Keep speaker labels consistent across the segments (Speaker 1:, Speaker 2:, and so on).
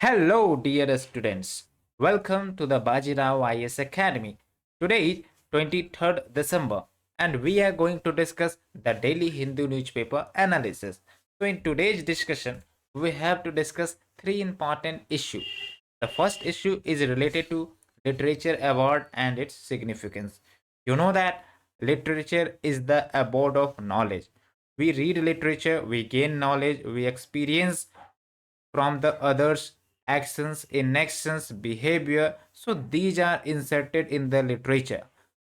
Speaker 1: Hello, dear students. Welcome to the Bajirao IS Academy. Today is 23rd December, and we are going to discuss the daily Hindu newspaper analysis. So, in today's discussion, we have to discuss three important issues. The first issue is related to Literature Award and its significance. You know that literature is the abode of knowledge. We read literature, we gain knowledge, we experience from the others actions, inactions, behavior. So these are inserted in the literature.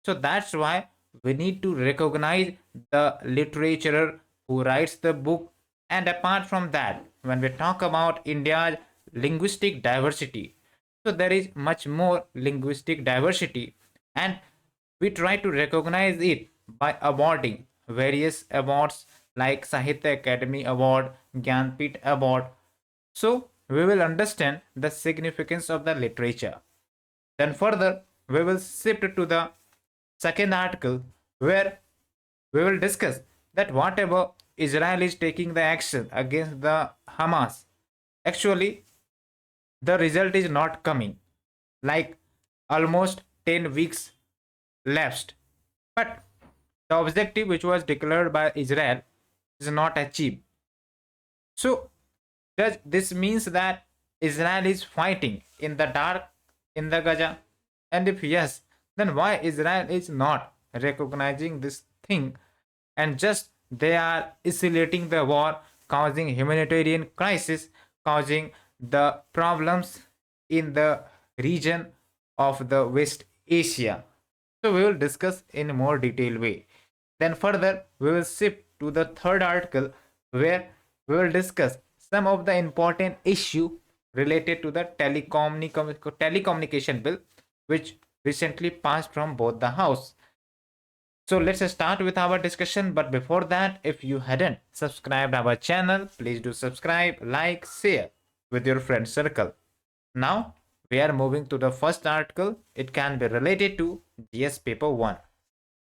Speaker 1: So that's why we need to recognize the literature who writes the book. And apart from that, when we talk about India's linguistic diversity, so there is much more linguistic diversity, and we try to recognize it by awarding various awards like Sahitya Academy Award, Gyanpit Award. So we will understand the significance of the literature. Then further, we will shift to the second article where we will discuss that whatever Israel is taking the action against the Hamas, actually the result is not coming. Like almost 10 weeks lapsed. But the objective which was declared by Israel is not achieved. So does this means that Israel is fighting in the dark in the Gaza? And if yes, then why Israel is not recognizing this thing and just they are escalating the war, causing humanitarian crisis, causing the problems in the region of the West Asia. So we will discuss in a more detailed way. Then further, we will shift to the third article where we will discuss some of the important issue related to the telecommunication bill which recently passed from both the house. So let's start with our discussion, but before that, if you hadn't subscribed our channel, please do subscribe, like, share with your friend circle. Now we are moving to the first article. It can be related to GS paper 1.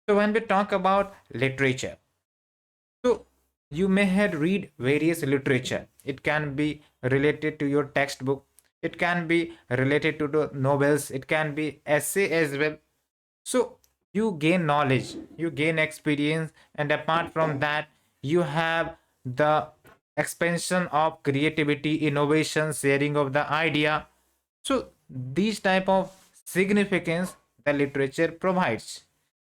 Speaker 1: So when we talk about literature, so you may have read various literature. It can be related to your textbook. It can be related to the novels. It can be essay as well. So you gain knowledge, you gain experience, and apart from that, you have the expansion of creativity, innovation, sharing of the idea. So these type of significance the literature provides.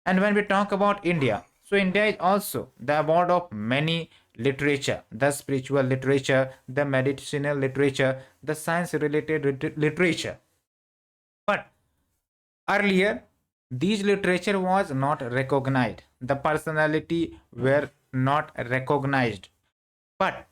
Speaker 1: And when we talk about India, so India is also the abode of many literature, the spiritual literature, the medicinal literature, the science related literature. But earlier, these literature was not recognized. The personality were not recognized. But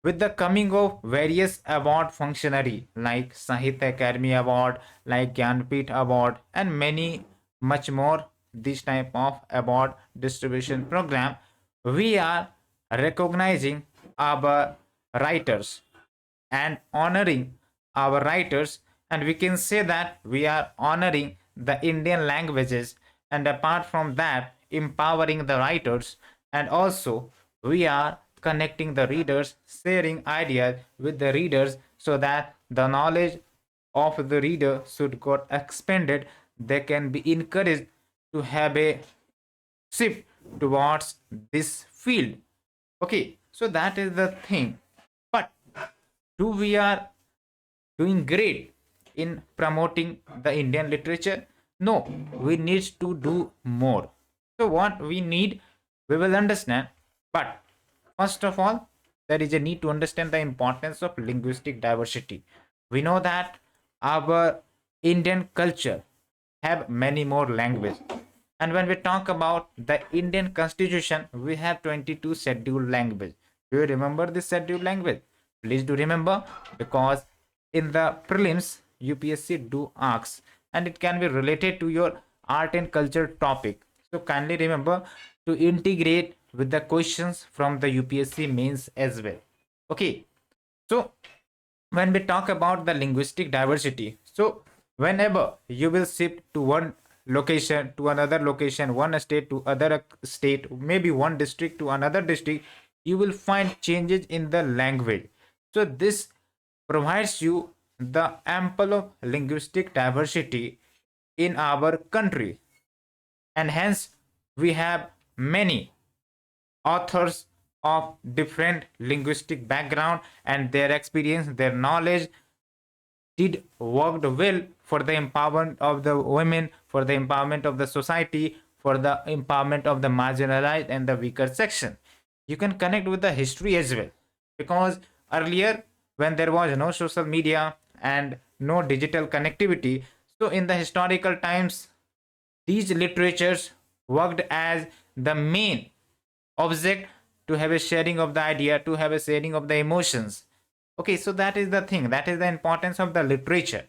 Speaker 1: with the coming of various award functionary like Sahitya Academy Award, like Gyanpit Award, and many much more this type of award distribution program, we are recognizing our writers and honoring our writers, and we can say that we are honoring the Indian languages, and apart from that empowering the writers, and also we are connecting the readers, sharing ideas with the readers so that the knowledge of the reader should got expanded. They can be encouraged to have a shift towards this field. Okay, so that is the thing. But do we are doing great in promoting the Indian literature? No, we need to do more. So what we need, we will understand. But first of all, there is a need to understand the importance of linguistic diversity. We know that our Indian culture have many more languages. And when we talk about the Indian constitution, we have 22 scheduled language. Do you remember this scheduled language? Please do remember, because in the prelims UPSC do ask, and it can be related to your art and culture topic. So kindly remember to integrate with the questions from the UPSC mains as well. Okay, so when we talk about the linguistic diversity, so whenever you will shift to one location to another location, one state to other state, maybe one district to another district, you will find changes in the language. So this provides you the ample of linguistic diversity in our country, and hence we have many authors of different linguistic background, and their experience, their knowledge did worked well for the empowerment of the women, for the empowerment of the society, for the empowerment of the marginalized and the weaker section. You can connect with the history as well, because earlier, when there was no social media and no digital connectivity, so in the historical times, these literatures worked as the main object to have a sharing of the idea, to have a sharing of the emotions. Okay, so that is the thing, that is the importance of the literature.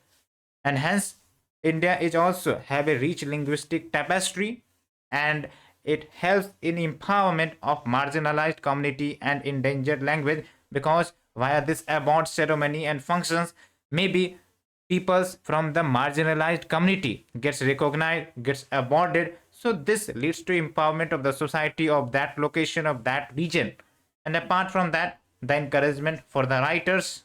Speaker 1: And hence, India is also have a rich linguistic tapestry, and it helps in empowerment of marginalized community and endangered language, because via this award ceremony and functions, maybe peoples from the marginalized community gets recognized, gets awarded. So this leads to empowerment of the society of that location, of that region. And apart from that, the encouragement for the writers,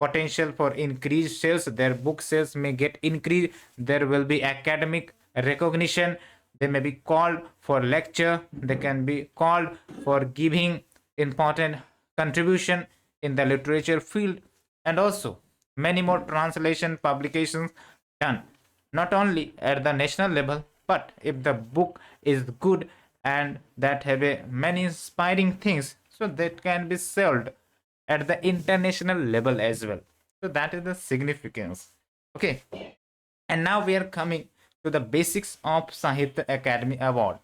Speaker 1: potential for increased sales, their book sales may get increased, there will be academic recognition, they may be called for lecture, they can be called for giving important contribution in the literature field, and also many more translation publications done, not only at the national level, but if the book is good and that have a many inspiring things, so that can be sold at the international level as well. So that is the significance. Okay, and now we are coming to the basics of Sahitya Academy Award,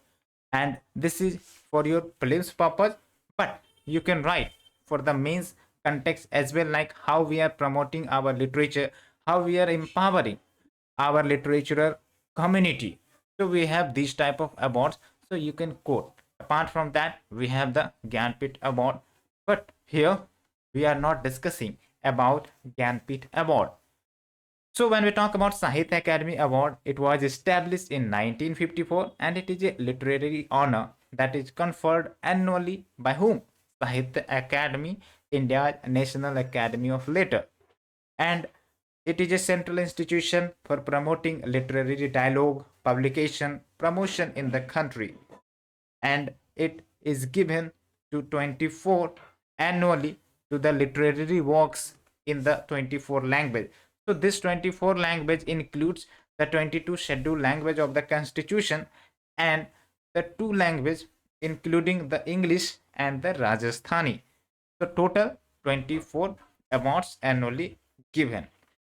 Speaker 1: and this is for your prelims purpose, but you can write for the mains context as well, like how we are promoting our literature, how we are empowering our literature community. So we have these type of awards, so you can quote. Apart from that, we have the Gyanpith Award, but here we are not discussing about Gyanpith Award. So when we talk about Sahitya Academy Award, it was established in 1954, and it is a literary honor that is conferred annually by whom? Sahitya Academy, India's National Academy of Letters. And it is a central institution for promoting literary dialogue, publication, promotion in the country, and it is given to 24 annually to the literary works in the 24 language. So this 24 language includes the 22 scheduled language of the constitution, and the two language including the English and the Rajasthani. So total 24 awards annually given,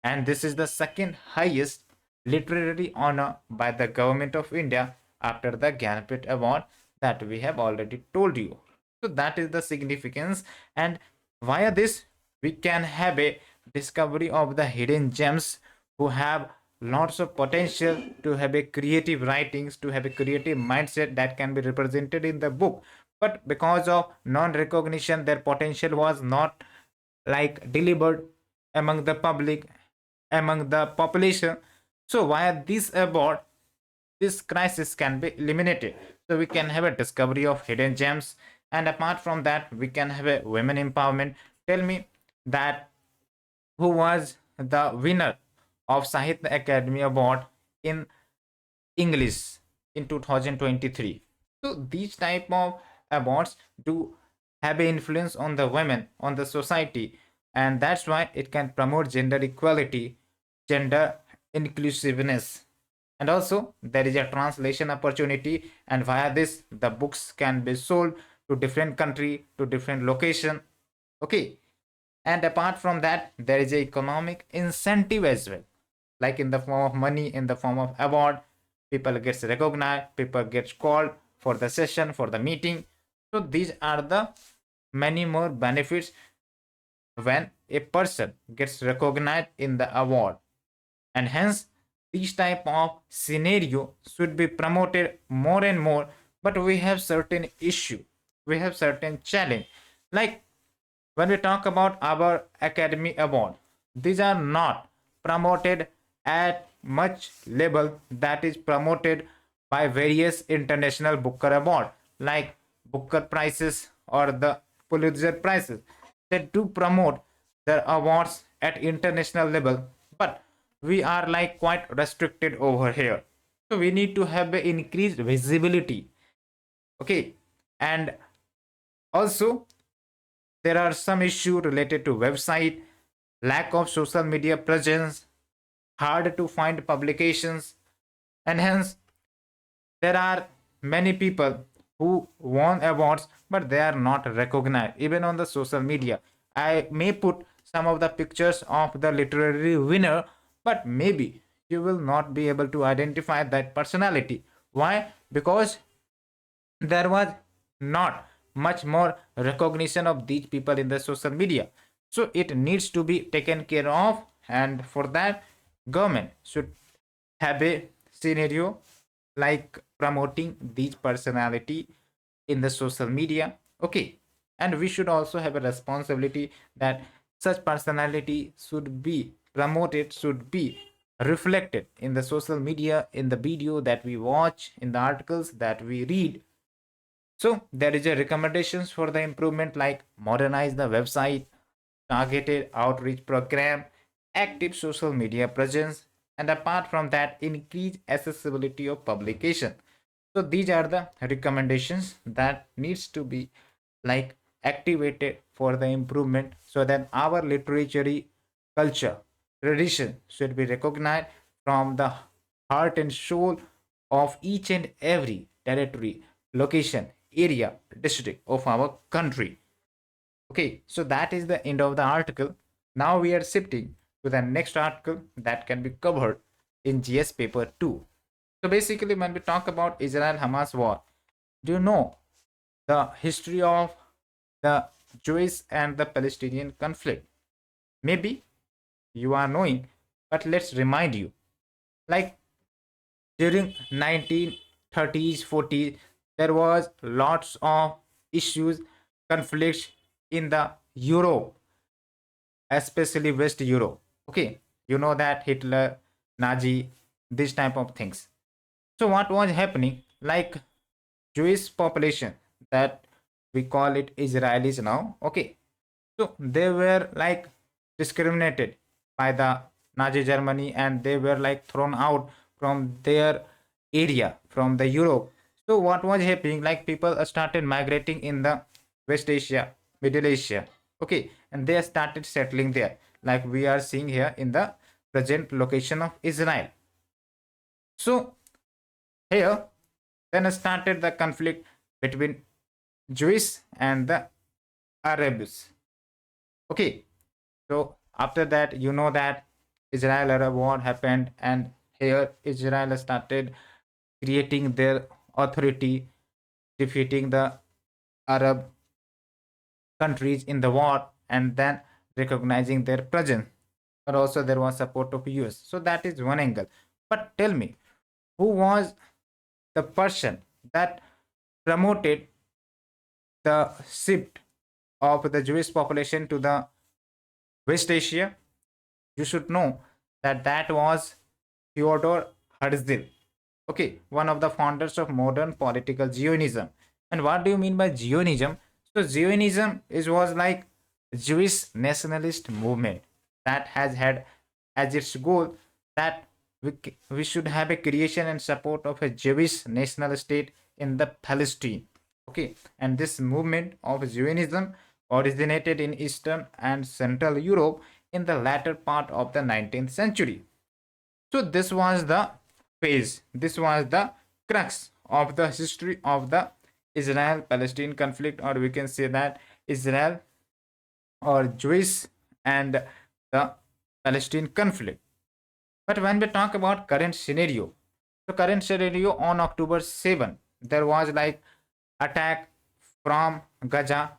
Speaker 1: and this is the second highest literary honor by the government of India after the Gyanpith Award that we have already told you. So that is the significance, and via this we can have a discovery of the hidden gems who have lots of potential to have a creative writings, to have a creative mindset that can be represented in the book, but because of non recognition their potential was not like delivered among the public, among the population. So via this award, this crisis can be eliminated. So we can have a discovery of hidden gems, and apart from that we can have a women empowerment. Tell me that who was the winner of Sahitya Academy Award in English in 2023. So these type of awards do have an influence on the women, on the society, and that's why it can promote gender equality, gender inclusiveness, and also there is a translation opportunity, and via this the books can be sold to different country, to different location. Okay, and apart from that there is a economic incentive as well, like in the form of money, in the form of award, people gets recognized, people gets called for the session, for the meeting. So these are the many more benefits when a person gets recognized in the award, and hence these type of scenario should be promoted more and more. But we have certain issue, we have certain challenge, like when we talk about our academy award, these are not promoted at much level that is promoted by various international Booker award, like Booker prizes or the Pulitzer prizes. They do promote their awards at international level, but we are like quite restricted over here. So we need to have a increased visibility. Okay, and also there are some issue related to website, lack of social media presence, hard to find publications, and hence there are many people who won awards but they are not recognized even on the social media. I may put some of the pictures of the literary winner, but maybe you will not be able to identify that personality. Why? Because there was not much more recognition of these people in the social media. So it needs to be taken care of, and for that government should have a scenario like promoting these personality in the social media. Okay, and we should also have a responsibility that such personality should be promoted, should be reflected in the social media, in the video that we watch, in the articles that we read. So there is a recommendations for the improvement like modernize the website, targeted outreach program, active social media presence, and apart from that, increase accessibility of publication. So these are the recommendations that needs to be like activated for the improvement so that our literary culture tradition should be recognized from the heart and soul of each and every territory, location, area, district of our country. Okay, so that is the end of the article. Now we are shifting to the next article that can be covered in GS paper 2. So basically, when we talk about Israel-Hamas war, do you know the history of the Jewish and the Palestinian conflict? Maybe you are knowing, but let's remind you. Like during 1930s, 40s, there was lots of issues, conflicts in the Europe, especially West Europe. Okay, you know that Hitler, Nazi, this type of things. So what was happening? Like Jewish population that we call it Israelis now. Okay, so they were like discriminated by the Nazi Germany and they were like thrown out from their area, from the Europe. So what was happening? Like people started migrating in the West Asia, Middle Asia. Okay, and they started settling there, like we are seeing here in the present location of Israel. So here then started the conflict between Jewish and the Arabs. Okay, so after that, you know that Israel-Arab war happened, and here Israel started creating their authority, defeating the Arab countries in the war, and then recognizing their presence. But also there was support of US. So that is one angle. But tell me, who was the person that promoted the shift of the Jewish population to the West Asia? You should know that that was Theodor Herzl. Okay, one of the founders of modern political Zionism. And what do you mean by Zionism? So Zionism was like Jewish nationalist movement that has had as its goal that we should have a creation and support of a Jewish national state in the Palestine. Okay, and this movement of Zionism originated in Eastern and Central Europe in the latter part of the 19th century. So this was the phase, this was the crux of the history of the Israel-Palestine conflict, or we can say that Israel or Jewish and the Palestine conflict. But when we talk about current scenario, so current scenario on October 7, there was like attack from Gaza,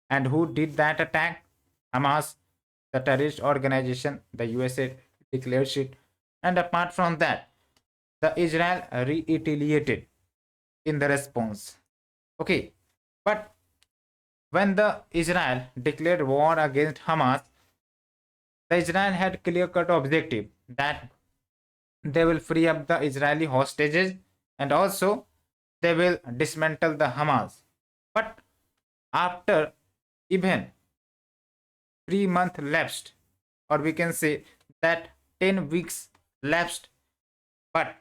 Speaker 1: and who did that attack? Hamas, the terrorist organization, the USA declares it. And apart from that, the Israel retaliated in the response. Okay, but when the Israel declared war against Hamas, the Israel had clear-cut objective that they will free up the Israeli hostages and also they will dismantle the Hamas. But after even 3 months lapsed, or we can say that 10 weeks lapsed. But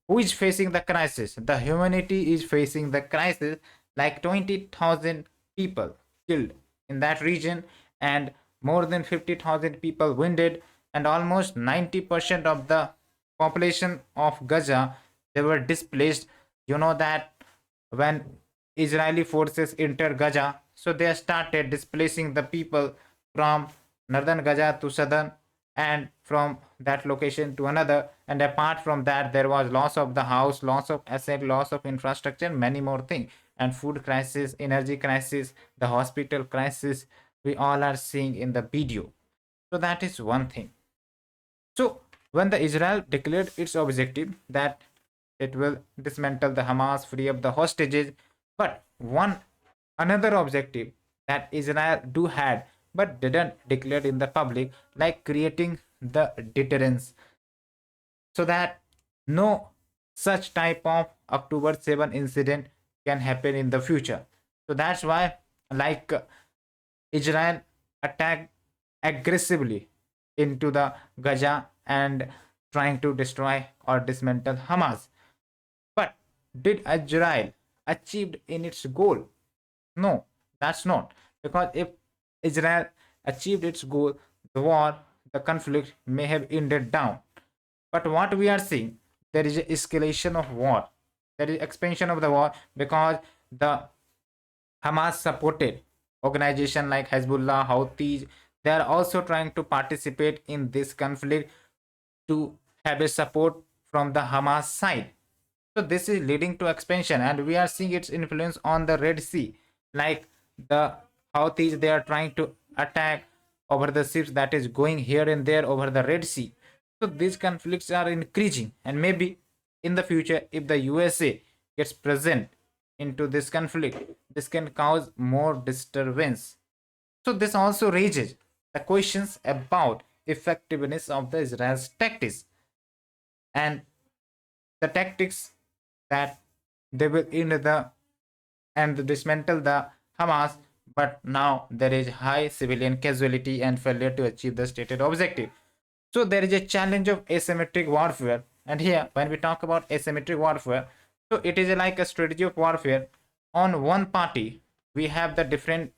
Speaker 1: who is facing the crisis? The humanity is facing the crisis, like 20,000 people killed in that region, and more than 50,000 people wounded, and almost 90% of the population of Gaza, they were displaced. You know that when Israeli forces entered Gaza, so they started displacing the people from northern Gaza to southern, and from that location to another. And apart from that, there was loss of the house, loss of asset, loss of infrastructure, many more things, and food crisis, energy crisis, the hospital crisis, we all are seeing in the video. So that is one thing. So when the Israel declared its objective that it will dismantle the Hamas, free up the hostages, but one another objective that Israel do had but didn't declare in the public, like creating the deterrence, so that no such type of October 7 incident can happen in the future. So that's why, like, Israel attacked aggressively into the Gaza and trying to destroy or dismantle Hamas. But did Israel achieved in its goal? No, that's not. Because if Israel achieved its goal, the war, the conflict may have ended down. But what we are seeing, there is an escalation of war. There is expansion of the war, because the Hamas supported organization like Hezbollah, Houthis, they are also trying to participate in this conflict to have a support from the Hamas side. So this is leading to expansion, and we are seeing its influence on the Red Sea. Like the Houthis, they are trying to attack over the ships that is going here and there over the Red Sea. So these conflicts are increasing, and maybe in the future, if the USA gets present into this conflict, this can cause more disturbance. So this also raises the questions about effectiveness of the Israel's tactics, and the tactics that they will end the and dismantle the Hamas, but now there is high civilian casualty and failure to achieve the stated objective. So there is a challenge of asymmetric warfare, and here when we talk about asymmetric warfare, so it is like a strategy of warfare. On one party, we have the different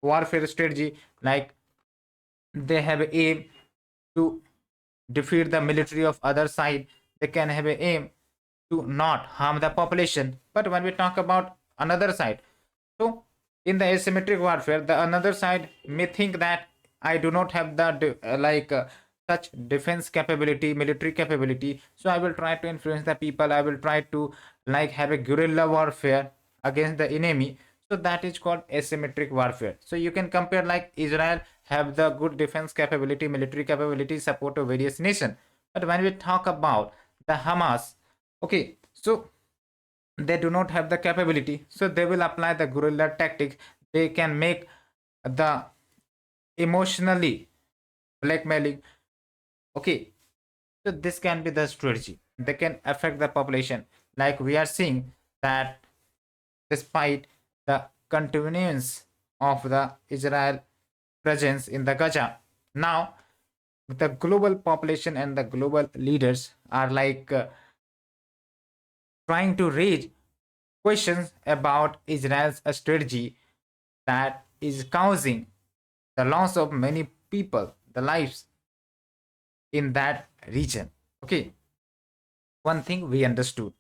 Speaker 1: warfare strategy, like they have a aim to defeat the military of other side, they can have a aim to not harm the population. But when we talk about another side, so in the asymmetric warfare, the another side may think that I do not have the such defense capability, military capability, so I will try to influence the people, I will try to like have a guerrilla warfare against the enemy. So that is called asymmetric warfare. So you can compare, like Israel have the good defense capability, military capability, support of various nations. But when we talk about the Hamas, okay, so they do not have the capability, so they will apply the guerrilla tactics. They can make the emotionally blackmailing. Okay, so this can be the strategy. They can affect the population, like we are seeing that despite the continuance of the Israel presence in the Gaza, now the global population and the global leaders are trying to raise questions about Israel's strategy that is causing the loss of many people, the lives in that region. Okay, one thing we understood.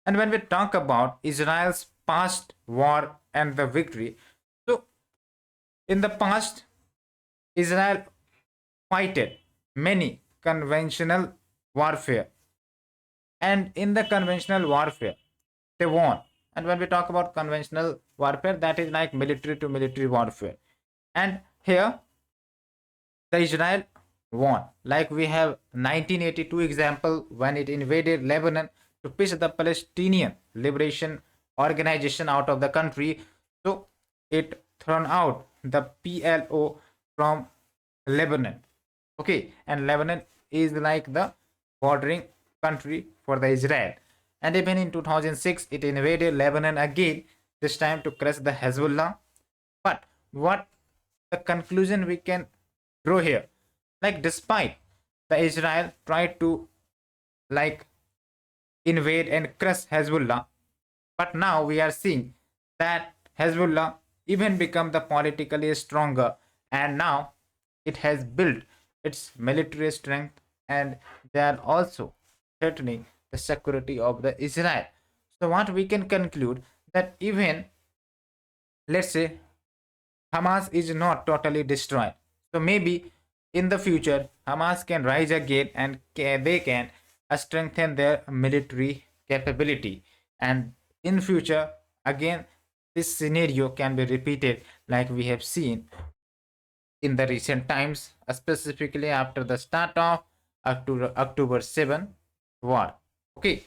Speaker 1: And when we talk about Israel's past war and the victory, so in the past, Israel fighted many conventional warfare, and in the conventional warfare, they won. And when we talk about conventional warfare, that is like military to military warfare. And here, the Israel won. Like we have 1982 example when it invaded Lebanon to push the Palestinian Liberation Organization out of the country. So it thrown out the PLO from Lebanon. Okay, and Lebanon is like the bordering country for the Israel. And even in 2006, it invaded Lebanon again, this time to crush the Hezbollah. But what the conclusion we can draw here? Like despite the Israel tried to like invade and crush Hezbollah, but now we are seeing that Hezbollah even become the politically stronger, and now it has built its military strength, and they are also threatening the security of the Israel. So what we can conclude that even, let's say, Hamas is not totally destroyed. So maybe in the future, Hamas can rise again and they can strengthen their military capability. And in future, again, this scenario can be repeated like we have seen in the recent times, specifically after the start of October 7 war. Okay,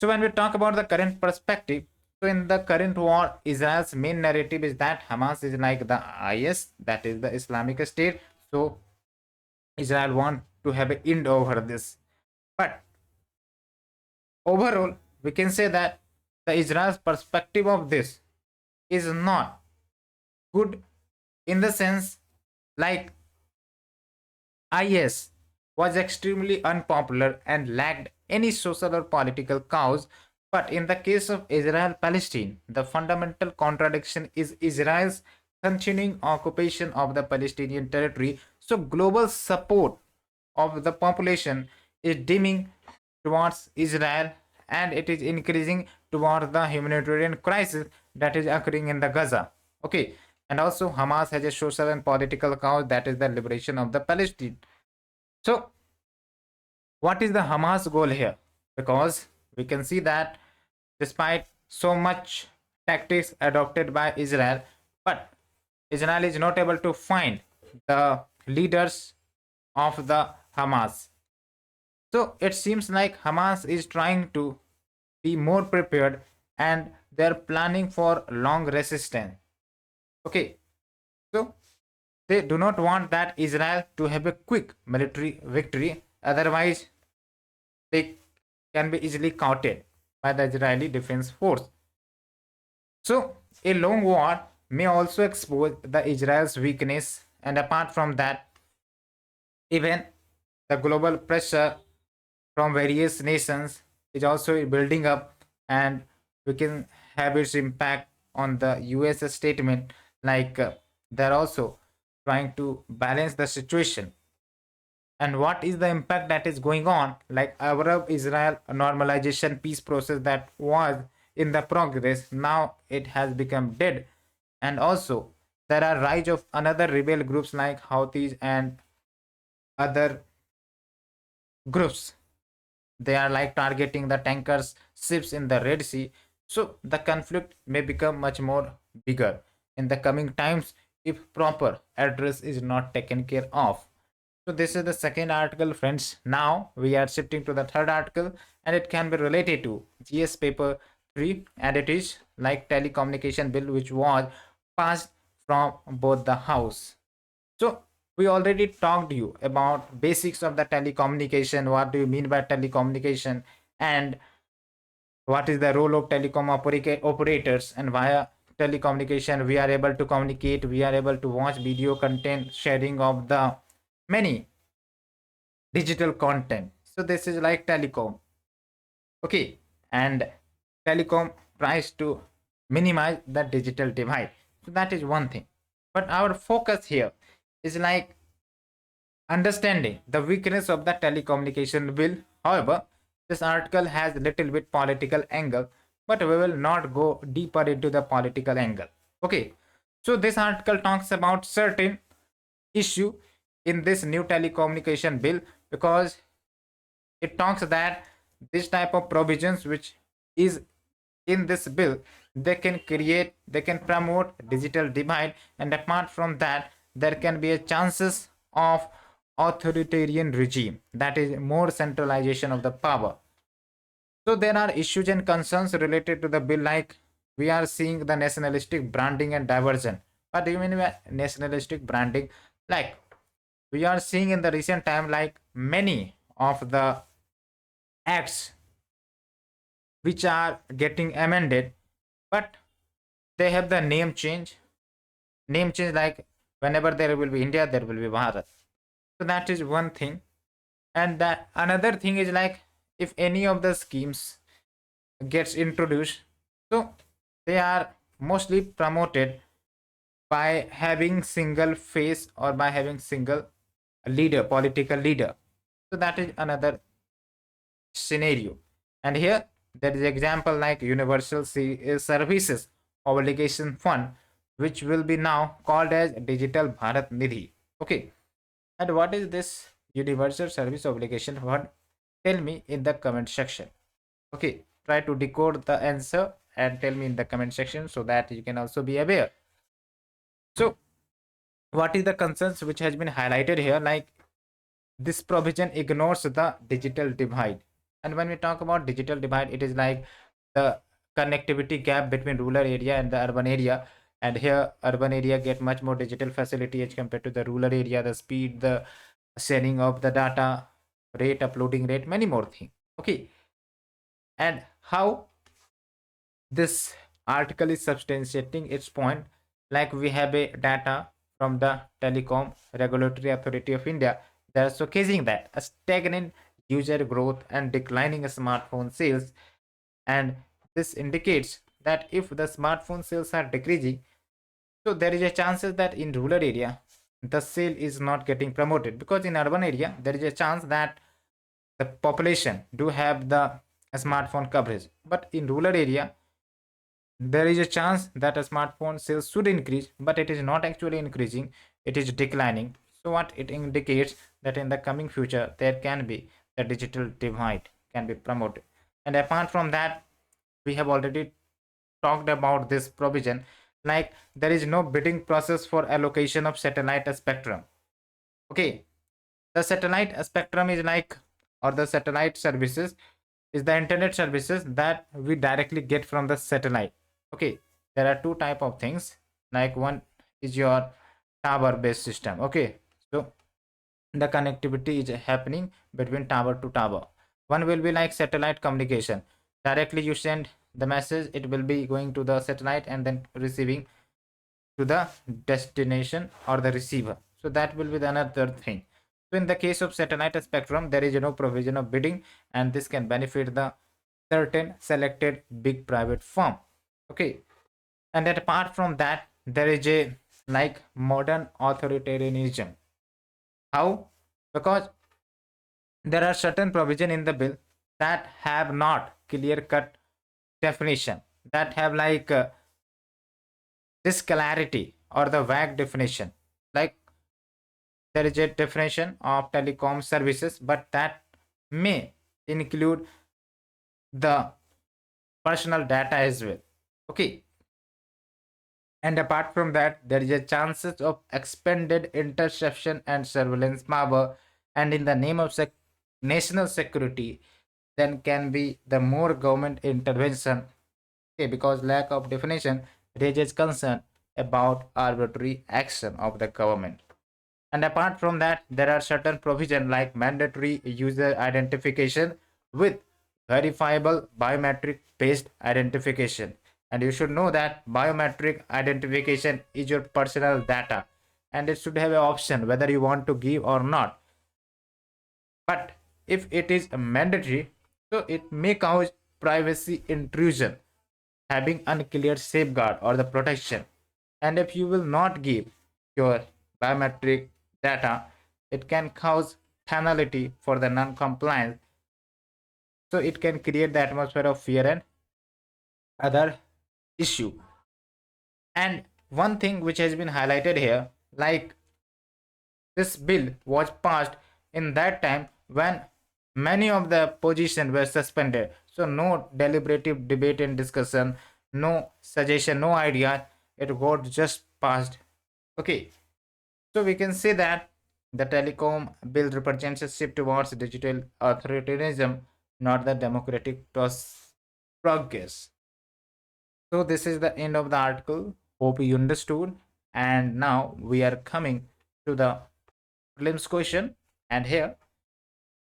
Speaker 1: so when we talk about the current perspective, so in the current war, Israel's main narrative is that Hamas is like the IS, that is the Islamic State. So Israel want to have an end over this. But overall, we can say that the Israel's perspective of this is not good, in the sense like IS was extremely unpopular and lacked any social or political cause. But in the case of Israel Palestine, the fundamental contradiction is Israel's continuing occupation of the Palestinian territory. So, global support of the population is dimming towards Israel, and it is increasing towards the humanitarian crisis that is occurring in the Gaza. Okay, and also Hamas has a social and political cause, that is the liberation of the Palestine. So, what is the Hamas goal here? Because we can see that despite so much tactics adopted by Israel, but Israel is not able to find the leaders of the Hamas. So it seems like Hamas is trying to be more prepared and they're planning for long resistance. Okay, so they do not want that Israel to have a quick military victory, otherwise, they can be easily countered by the Israeli Defense Force. So, a long war may also expose the Israel's weakness, and apart from that, even the global pressure from various nations is also building up, and we can have its impact on the US statement, like they're also trying to balance the situation. And what is the impact that is going on, like Arab Israel normalization peace process that was in the progress, now it has become dead. And also there are rise of another rebel groups like Houthis and other groups. They are like targeting the tankers ships in the Red Sea. So the conflict may become much more bigger in the coming times if proper address is not taken care of. So this is the second article, friends. Now we are shifting to the third article, and it can be related to GS paper 3, and it is like telecommunication bill which was passed from both the house. So we already talked to you about basics of the telecommunication. What do you mean by telecommunication, and what is the role of telecom operators, and via telecommunication we are able to communicate, we are able to watch video content, sharing of the many digital content. So this is like telecom. Okay, and telecom tries to minimize the digital divide. So that is one thing. But our focus here is like understanding the weakness of the telecommunication bill. However, this article has a little bit political angle, but we will not go deeper into the political angle. Okay, so this article talks about certain issue in this new telecommunication bill, because it talks that this type of provisions which is in this bill, they can promote digital divide, and apart from that there can be a chances of authoritarian regime, that is more centralization of the power. So there are issues and concerns related to the bill, like we are seeing the nationalistic branding and diversion. What do you mean by nationalistic branding? Like we are seeing in the recent time, like many of the acts which are getting amended, but they have the name change. Like whenever there will be India, there will be Bharat. So that is one thing. And that another thing is like, if any of the schemes gets introduced, so they are mostly promoted by having single face or by having single leader, political leader. So that is another scenario. And here there is example like universal services obligation fund, which will be now called as digital Bharat Nidhi. Okay, and what is this universal service obligation fund? Tell me in the comment section. Okay, try to decode the answer and tell me in the comment section so that you can also be aware. So what is the concerns which has been highlighted here? Like, this provision ignores the digital divide. And when we talk about digital divide, it is like the connectivity gap between rural area and the urban area. And here urban area get much more digital facility as compared to the rural area, the speed, the sharing of the data rate, uploading rate, many more things. Okay, and how this article is substantiating its point, like we have a data from the Telecom Regulatory Authority of India that are showcasing that a stagnant user growth and declining smartphone sales. And this indicates that if the smartphone sales are decreasing, so there is a chances that in rural area the sale is not getting promoted, because in urban area there is a chance that the population do have the smartphone coverage, but in rural area there is a chance that a smartphone sales should increase, but it is not actually increasing, it is declining. So what it indicates that in the coming future there can be the digital divide can be promoted. And apart from that, we have already talked about this provision, like there is no bidding process for allocation of satellite spectrum. Okay, the satellite spectrum is like, or the satellite services is the internet services that we directly get from the satellite. Okay, there are two type of things, like one is your tower based system. Okay, so the connectivity is happening between tower to tower. One will be like satellite communication, directly you send the message, it will be going to the satellite and then receiving to the destination or the receiver. So that will be the another thing. So in the case of satellite spectrum, there is no provision of bidding, and this can benefit the certain selected big private firm. Okay, and that apart from that, there is a like modern authoritarianism. How? Because there are certain provision in the bill that have not clear cut definition, that have like this clarity or the vague definition. Like, there is a definition of telecom services, but that may include the personal data as well. Okay, and apart from that, there is a chances of expanded interception and surveillance power, and in the name of national security, then can be the more government intervention. Okay, because lack of definition raises concern about arbitrary action of the government. And apart from that, there are certain provisions like mandatory user identification with verifiable biometric based identification. And you should know that biometric identification is your personal data, and it should have an option whether you want to give or not. But if it is mandatory, so it may cause privacy intrusion, having unclear safeguard or the protection. And if you will not give your biometric data, it can cause penalty for the non-compliance. So it can create the atmosphere of fear and other issue. And one thing which has been highlighted here, like this bill was passed in that time when many of the positions were suspended. So no deliberative debate and discussion, no suggestion, no idea. It got just passed. Okay, so we can say that the telecom bill represents a shift towards digital authoritarianism, not the democratic progress. So this is the end of the article. Hope you understood. And now we are coming to the prelims question. And here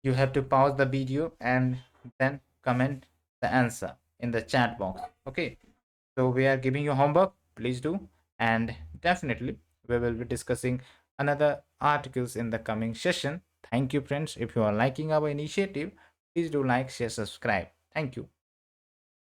Speaker 1: you have to pause the video and then comment the answer in the chat box. Okay. So we are giving you homework. Please do. And definitely we will be discussing another articles in the coming session. Thank you, friends. If you are liking our initiative, please do like, share, subscribe. Thank you.